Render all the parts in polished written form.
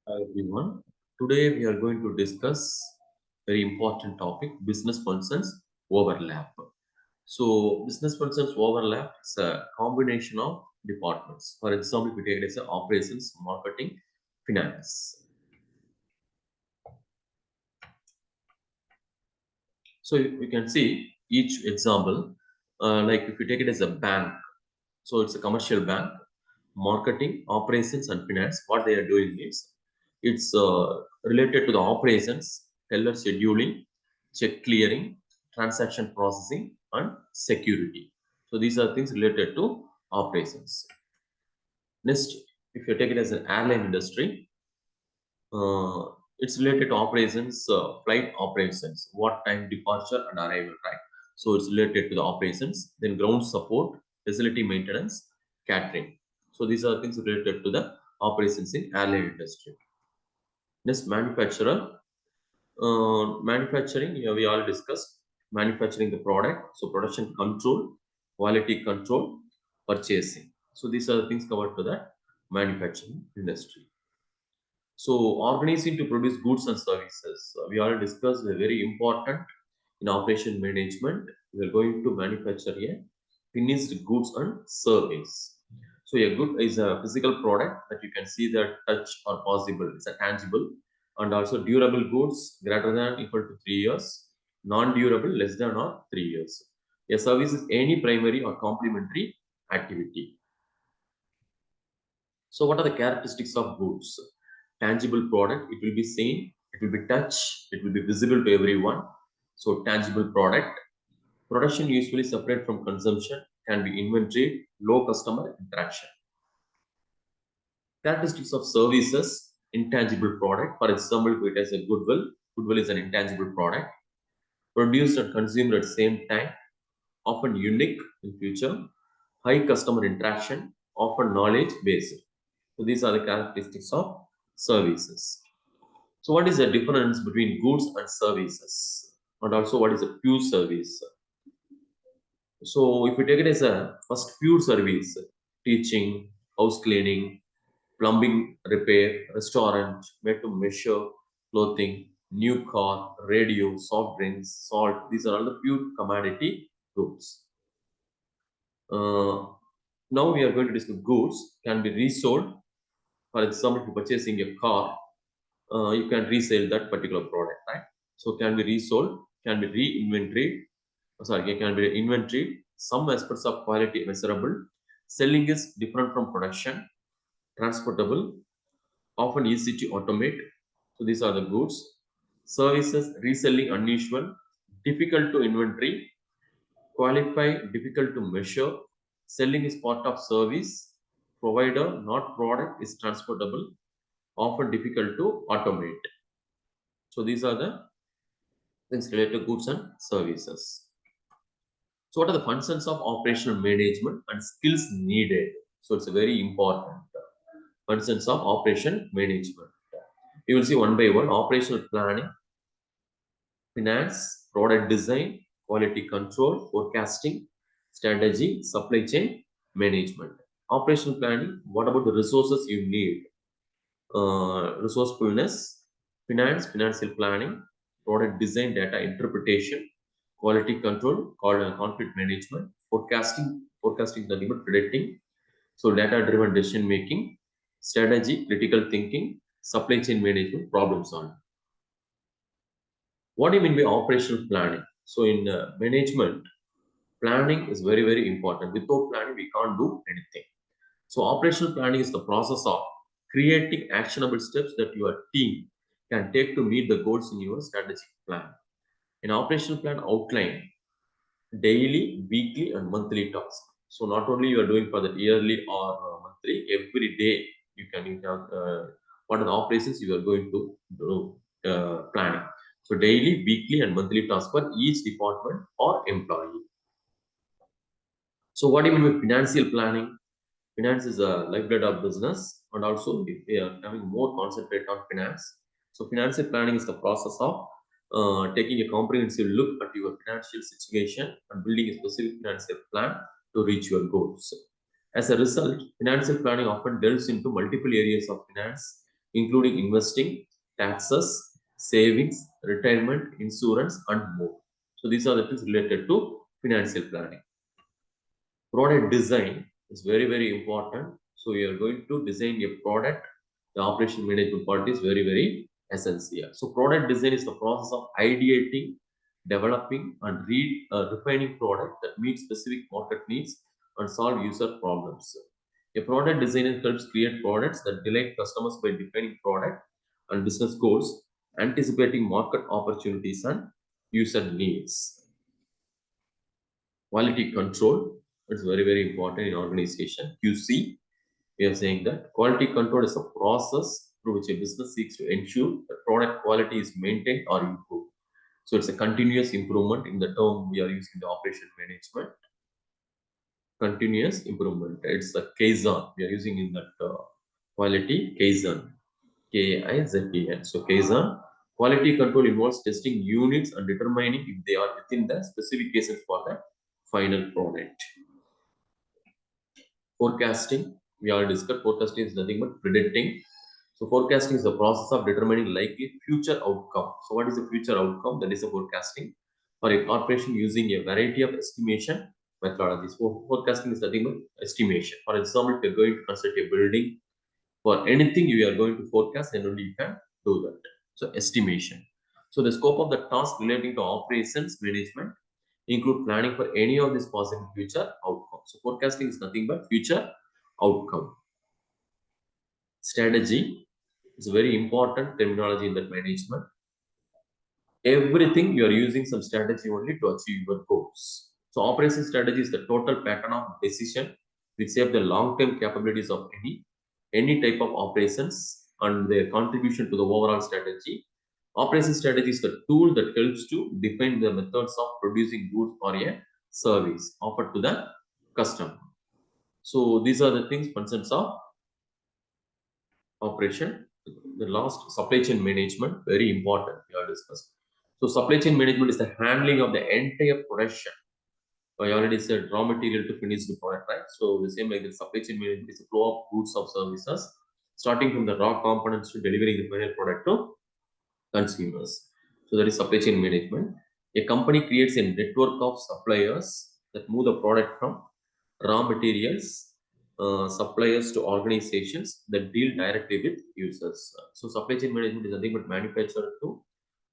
Hi everyone. Today we are going to discuss very important topic: business functions overlap. So, business functions overlap is a combination of departments. For example, we take it as a operations, marketing, finance. So you can see each example. Like if you take it as a bank, so it's a commercial bank. Marketing, operations, and finance. What they are doing is it's related to the operations, teller scheduling, check clearing, transaction processing, and security. So these are things related to operations. Next, if you take it as an airline industry, uh, it's related to operations, flight operations, what time departure and arrival, right? So it's related to the operations. Then ground support, facility maintenance, catering. So these are things related to the operations in airline industry. Next, manufacturer. Manufacturing, we all discussed manufacturing the product. So production control, quality control, purchasing. So these are the things covered to the manufacturing industry. So, organizing to produce goods and services. We already discussed very important in operation management. We are going to manufacture a finished goods and service. So, a good is a physical product that you can see that touch or possible. It's a tangible and also durable goods greater than equal to 3 years, non-durable less than or 3 years. A service is any primary or complementary activity. So, what are the characteristics of goods? Tangible product, it will be seen, it will be touch, it will be visible to everyone. So, tangible product. Production usually separate from consumption, can be inventory, low customer interaction. Characteristics of services, intangible product. For example, it has a goodwill. Goodwill is an intangible product. Produced and consumed at same time, often unique in future. High customer interaction, often knowledge based. So these are the characteristics of services. So what is the difference between goods and services? And also what is a pure service? So if we take it as a first pure service, teaching, house cleaning, plumbing repair, restaurant, made to measure, clothing, new car, radio, soft drinks, salt, these are all the pure commodity goods. Uh, Now we are going to discuss goods can be resold. For example, if you're purchasing a car, you can resell that particular product, right? So can be resold, can be re-inventory, sorry, it can be inventory. Some aspects of quality measurable. Selling is different from production, transportable, often easy to automate. So these are the goods. Services, reselling unusual, difficult to inventory, qualify, difficult to measure. Selling is part of service. Provider, not product, is transportable, often difficult to automate. So these are the things related to goods and services. So what are the functions of operational management and skills needed? So it's a very important functions of operation management. You will see one by one: operational planning, finance, product design, quality control, forecasting, strategy, supply chain management. Operational planning, what about the resources you need? Resourcefulness, finance, financial planning, product design, data interpretation, quality control, called conflict management, forecasting the limit predicting, so data driven decision making, strategy, critical thinking, supply chain management, problem solving. What do you mean by operational planning? So in management, planning is very, very important. Without planning, we can't do anything. So operational planning is the process of creating actionable steps that your team can take to meet the goals in your strategic plan. An operational plan outline daily, weekly, and monthly tasks. So not only you are doing for the yearly or monthly, every day you have what are the operations you are going to do planning. So daily, weekly, and monthly tasks for each department or employee. So what do you mean by financial planning? Finance is a lifeblood of business, and also we are having more concentrate on finance. So financial planning is the process of taking a comprehensive look at your financial situation and building a specific financial plan to reach your goals. As a result, financial planning often delves into multiple areas of finance, including investing, taxes, savings, retirement, insurance, and more. So these are the things related to financial planning. Product design is very, very important. So you are going to design a product. The operation management part is very, very essential. So product design is the process of ideating, developing, and refining product that meets specific market needs and solve user problems. A product designer helps create products that delight customers by defining product and business goals, anticipating market opportunities and user needs. Quality control is very, very important in organization. QC, we are saying that quality control is a process through which a business seeks to ensure that product quality is maintained or improved. So it's a continuous improvement in the term we are using the operation management. Continuous improvement. It's a Kaizen. We are using in that quality Kaizen. Kaizen. So Kaizen. Quality control involves testing units and determining if they are within the specifications for the final product. Forecasting. We already discussed forecasting is nothing but predicting. So forecasting is the process of determining likely future outcome. So what is the future outcome? That is the forecasting for a corporation using a variety of estimation methodologies. Forecasting is nothing but estimation. For example, if you're going to construct a building, for anything you are going to forecast, then only you can do that. So estimation. So the scope of the task relating to operations management include planning for any of these possible future outcomes. So forecasting is nothing but future outcome. Strategy is a very important terminology in that management. Everything you are using some strategy only to achieve your goals. So operation strategy is the total pattern of decision which shape the long-term capabilities of any type of operations and their contribution to the overall strategy. Operation strategy is the tool that helps to define the methods of producing goods or a service offered to the customer. So these are the things, functions of operation. The last, supply chain management, very important, we have discussed. So supply chain management is the handling of the entire production. I already said raw material to finished product, right? So the same like the supply chain management is the flow of goods of services, starting from the raw components to delivering the final product to consumers. So that is supply chain management. A company creates a network of suppliers that move the product from raw materials suppliers to organizations that deal directly with users. So supply chain management is nothing but manufacturer to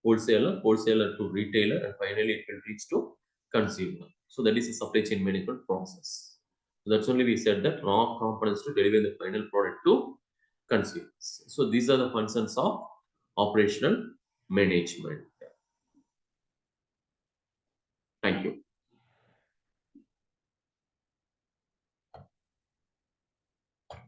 wholesaler, wholesaler to retailer, and finally it will reach to consumer. So that is a supply chain management process. So that's only we said that raw components to deliver the final product to consumers. So these are the functions of operational management.